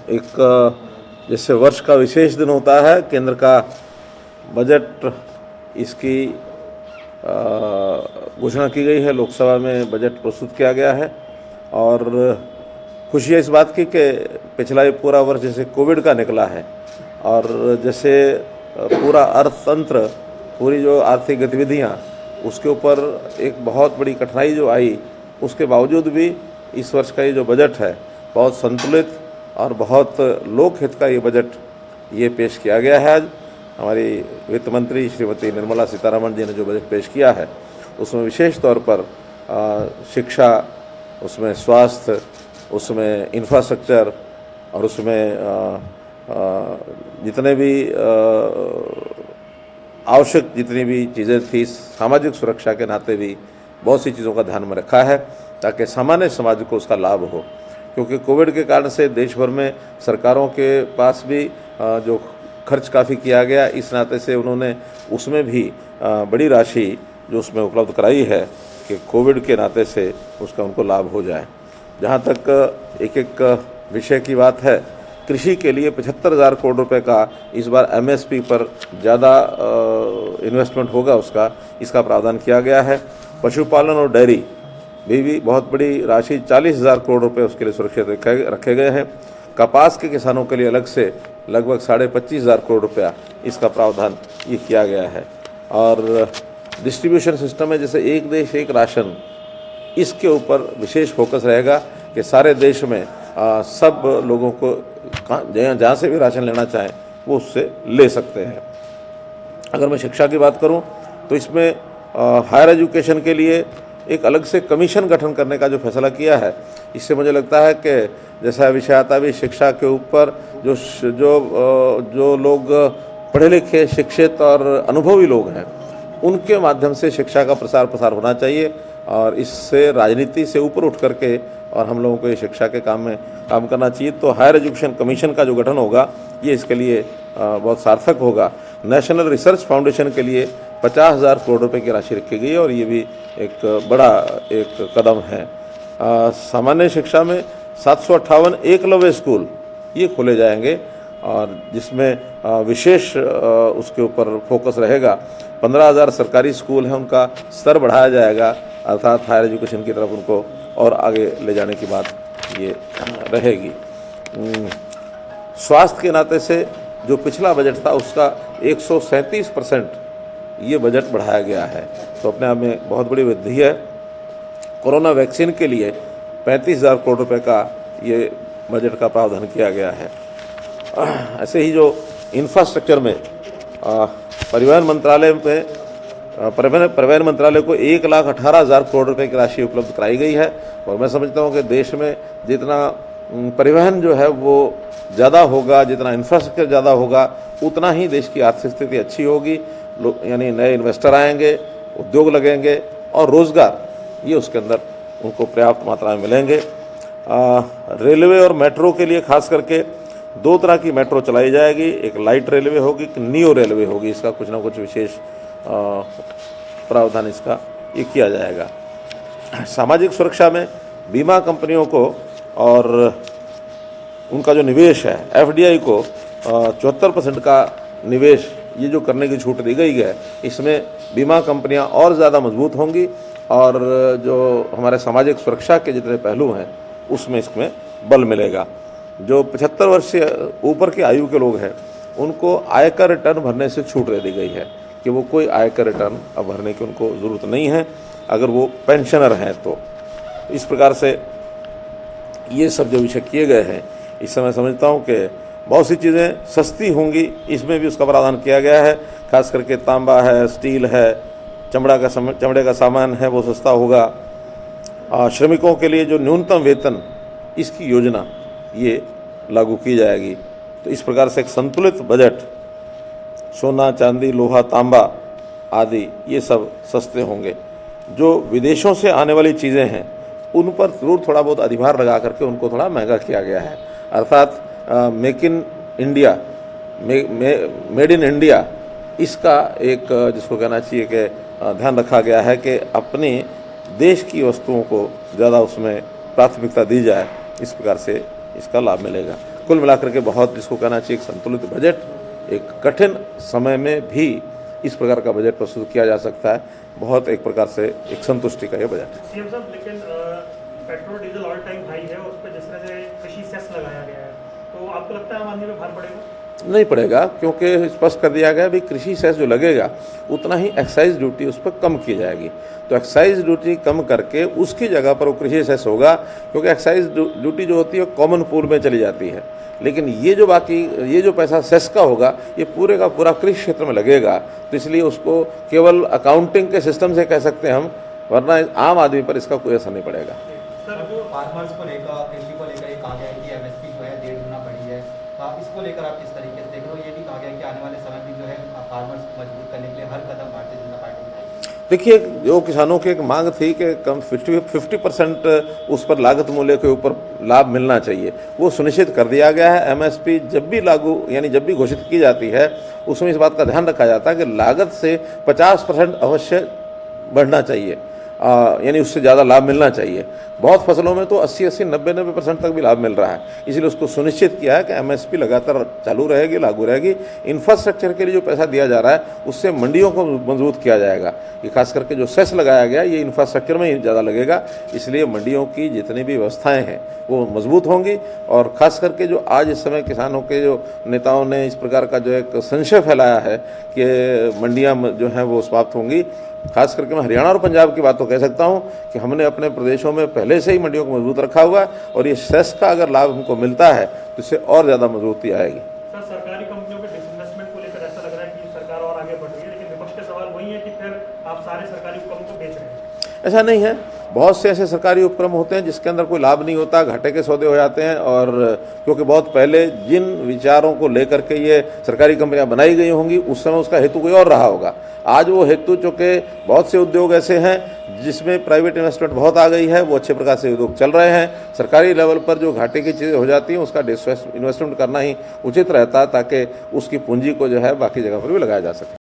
एक जैसे वर्ष का विशेष दिन होता है केंद्र का बजट, इसकी घोषणा की गई है। लोकसभा में बजट प्रस्तुत किया गया है और खुशी है इस बात की कि पिछला ये पूरा वर्ष जैसे कोविड का निकला है और जैसे पूरा अर्थतंत्र, पूरी जो आर्थिक गतिविधियाँ, उसके ऊपर एक बहुत बड़ी कठिनाई जो आई, उसके बावजूद भी इस वर्ष का ये जो बजट है बहुत संतुलित और बहुत लोकहित का ये बजट ये पेश किया गया है। आज हमारी वित्त मंत्री श्रीमती निर्मला सीतारमण जी ने जो बजट पेश किया है उसमें विशेष तौर पर शिक्षा, उसमें स्वास्थ्य, उसमें इंफ्रास्ट्रक्चर और उसमें जितने भी आवश्यक जितनी भी चीज़ें थी, सामाजिक सुरक्षा के नाते भी बहुत सी चीज़ों का ध्यान में रखा है ताकि सामान्य समाज को उसका लाभ हो। क्योंकि कोविड के कारण से देश भर में सरकारों के पास भी जो खर्च काफ़ी किया गया, इस नाते से उन्होंने उसमें भी बड़ी राशि जो उसमें उपलब्ध कराई है कि कोविड के नाते से उसका उनको लाभ हो जाए। जहाँ तक एक एक विषय की बात है, कृषि के लिए 75,000 करोड़ रुपए का इस बार MSP पर ज़्यादा इन्वेस्टमेंट होगा, इसका प्रावधान किया गया है। पशुपालन और डेयरी भी बहुत बड़ी राशि 40,000 करोड़ रुपए उसके लिए सुरक्षित रखे गए हैं। कपास के किसानों के लिए अलग से लगभग 25,500 करोड़ रुपया इसका प्रावधान ये किया गया है। और डिस्ट्रीब्यूशन सिस्टम है, जैसे एक देश एक राशन, इसके ऊपर विशेष फोकस रहेगा कि सारे देश में सब लोगों को जहाँ से भी राशन लेना चाहें वो उससे ले सकते हैं। अगर मैं शिक्षा की बात करूं तो इसमें हायर एजुकेशन के लिए एक अलग से कमीशन गठन करने का जो फैसला किया है, इससे मुझे लगता है कि जैसा विषय आता भी शिक्षा के ऊपर जो लोग पढ़े लिखे, शिक्षित और अनुभवी लोग हैं, उनके माध्यम से शिक्षा का प्रसार होना चाहिए और इससे राजनीति से ऊपर उठ करके और हम लोगों को ये शिक्षा के काम में काम करना चाहिए। तो हायर एजुकेशन कमीशन का जो गठन होगा ये इसके लिए बहुत सार्थक होगा। नेशनल रिसर्च फाउंडेशन के लिए 50,000 करोड़ रुपए की राशि रखी गई है और ये भी एक बड़ा एक कदम है। सामान्य शिक्षा में 758 एकलव्य स्कूल ये खोले जाएंगे और जिसमें विशेष उसके ऊपर फोकस रहेगा। 15,000 सरकारी स्कूल हैं, उनका स्तर बढ़ाया जाएगा, अर्थात हायर एजुकेशन की तरफ उनको और आगे ले जाने की बात ये रहेगी। स्वास्थ्य के नाते से जो पिछला बजट था उसका 137% ये बजट बढ़ाया गया है, तो अपने आप में बहुत बड़ी वृद्धि है। कोरोना वैक्सीन के लिए 35,000 करोड़ रुपए का ये बजट का प्रावधान किया गया है। ऐसे ही जो इंफ्रास्ट्रक्चर में परिवहन मंत्रालय को 1,18,000 करोड़ रुपए की राशि उपलब्ध कराई गई है और मैं समझता हूँ कि देश में जितना परिवहन जो है वो ज़्यादा होगा, जितना इंफ्रास्ट्रक्चर ज़्यादा होगा, उतना ही देश की आर्थिक स्थिति अच्छी होगी। यानी नए इन्वेस्टर आएंगे, उद्योग लगेंगे और रोज़गार ये उसके अंदर उनको पर्याप्त मात्रा में मिलेंगे। रेलवे और मेट्रो के लिए खास करके 2 तरह की मेट्रो चलाई जाएगी, एक लाइट रेलवे होगी, एक नियो रेलवे होगी। इसका कुछ ना कुछ विशेष प्रावधान इसका ये किया जाएगा। सामाजिक सुरक्षा में बीमा कंपनियों को और उनका जो निवेश है FDI को 74% का निवेश ये जो करने की छूट दी गई है, इसमें बीमा कंपनियां और ज़्यादा मजबूत होंगी और जो हमारे सामाजिक सुरक्षा के जितने पहलू हैं उसमें इसमें बल मिलेगा। जो 75 वर्ष से ऊपर की आयु के लोग हैं उनको आयकर रिटर्न भरने से छूट दे दी गई है कि वो कोई आयकर रिटर्न अब भरने की उनको ज़रूरत नहीं है अगर वो पेंशनर हैं। तो इस प्रकार से ये सब जो विषय किए गए हैं, इस समय समझता हूँ कि बहुत सी चीज़ें सस्ती होंगी, इसमें भी उसका प्रावधान किया गया है। खास करके तांबा है, स्टील है, चमड़े का सामान है, वो सस्ता होगा। श्रमिकों के लिए जो न्यूनतम वेतन, इसकी योजना ये लागू की जाएगी। तो इस प्रकार से एक संतुलित बजट, सोना, चांदी, लोहा, तांबा आदि ये सब सस्ते होंगे। जो विदेशों से आने वाली चीज़ें हैं उन पर ज़रूर थोड़ा बहुत अधिभार लगा करके उनको थोड़ा महंगा किया गया है, अर्थात make in India, made in India, इसका एक जिसको कहना चाहिए कि ध्यान रखा गया है कि अपने देश की वस्तुओं को ज़्यादा उसमें प्राथमिकता दी जाए। इस प्रकार से इसका लाभ मिलेगा। कुल मिलाकर के बहुत जिसको कहना चाहिए एक संतुलित बजट, एक कठिन समय में भी इस प्रकार का बजट प्रस्तुत किया जा सकता है। बहुत एक प्रकार से एक संतुष्टि का ये बजट है। सीएम साहब, लेकिन petrol diesel all time high है, उस पर जिस तरह से कृषि सेस लगाया गया है, तो आपको लगता है आम आदमी पे भार पड़ेगा? नहीं पड़ेगा, क्योंकि स्पष्ट कर दिया गया भी कृषि सेस जो लगेगा उतना ही एक्साइज ड्यूटी उस पर कम की जाएगी। तो एक्साइज ड्यूटी कम करके उसकी जगह पर वो कृषि सेस होगा, क्योंकि एक्साइज ड्यूटी जो होती है कॉमन पूल में चली जाती है। लेकिन ये जो पैसा सेस का होगा ये पूरे का पूरा कृषि क्षेत्र में लगेगा, तो इसलिए उसको केवल अकाउंटिंग के सिस्टम से कह सकते हैं हम, वरना आम आदमी पर इसका कोई असर नहीं पड़ेगा। सर, जो फार्मर्स को लेकर, कृषि को लेकर ये कहा गया है कि एमएसपी जो है 1.5 गुना बढ़ी है, इसको लेकर आप किस तरीके से देख रहे हो? ये भी कहा गया है कि आने वाले समय में जो है फार्मर्स को मजबूत करने के लिए हर कदम भारतीय जनता पार्टी उठाएगी। देखिए, जो किसानों की एक मांग थी कि कम 50% उस पर लागत मूल्य के ऊपर लाभ मिलना चाहिए, वो सुनिश्चित कर दिया गया है। एमएसपी जब भी लागू यानी जब भी घोषित की जाती है उसमें इस बात का ध्यान रखा जाता है कि लागत से 50% अवश्य बढ़ना चाहिए, यानी उससे ज़्यादा लाभ मिलना चाहिए। बहुत फसलों में तो 80-80, 90-90% तक भी लाभ मिल रहा है, इसलिए उसको सुनिश्चित किया है कि एमएसपी लगातार चालू रहेगी, लागू रहेगी। इंफ्रास्ट्रक्चर के लिए जो पैसा दिया जा रहा है उससे मंडियों को मजबूत किया जाएगा। ये खास करके जो सेस लगाया गया ये इंफ्रास्ट्रक्चर में ही ज़्यादा लगेगा, इसलिए मंडियों की जितनी भी व्यवस्थाएँ हैं वो मजबूत होंगी। और ख़ास करके जो आज इस समय किसानों के जो नेताओं ने इस प्रकार का जो एक संशय फैलाया है कि मंडियाँ जो हैं वो समाप्त होंगी, खास करके मैं हरियाणा और पंजाब की बात तो कह सकता हूं कि हमने अपने प्रदेशों में पहले से ही मंडियों को मजबूत रखा हुआ है, और ये सेस का अगर लाभ हमको मिलता है तो इससे और ज़्यादा मजबूती आएगी। सर, सरकारी कंपनियों के डिसइन्वेस्टमेंट को लेकर ऐसा लग रहा है कि सरकार और आगे बढ़ रही है, लेकिन विपक्ष का सवाल वही है कि फिर आप सारे सरकारी उपक्रमों को बेच रहे हैं। ऐसा नहीं है, बहुत से ऐसे सरकारी उपक्रम होते हैं जिसके अंदर कोई लाभ नहीं होता, घाटे के सौदे हो जाते हैं। और क्योंकि बहुत पहले जिन विचारों को लेकर के ये सरकारी कंपनियां बनाई गई होंगी उस समय उसका हेतु कोई और रहा होगा। आज वो हेतु चूँकि बहुत से उद्योग ऐसे हैं जिसमें प्राइवेट इन्वेस्टमेंट बहुत आ गई है, वो अच्छे प्रकार से उद्योग चल रहे हैं। सरकारी लेवल पर जो घाटे की चीज़ें हो जाती हैं उसका इन्वेस्टमेंट करना ही उचित रहता है, ताकि उसकी पूंजी को जो है बाकी जगह पर भी लगाया जा सके।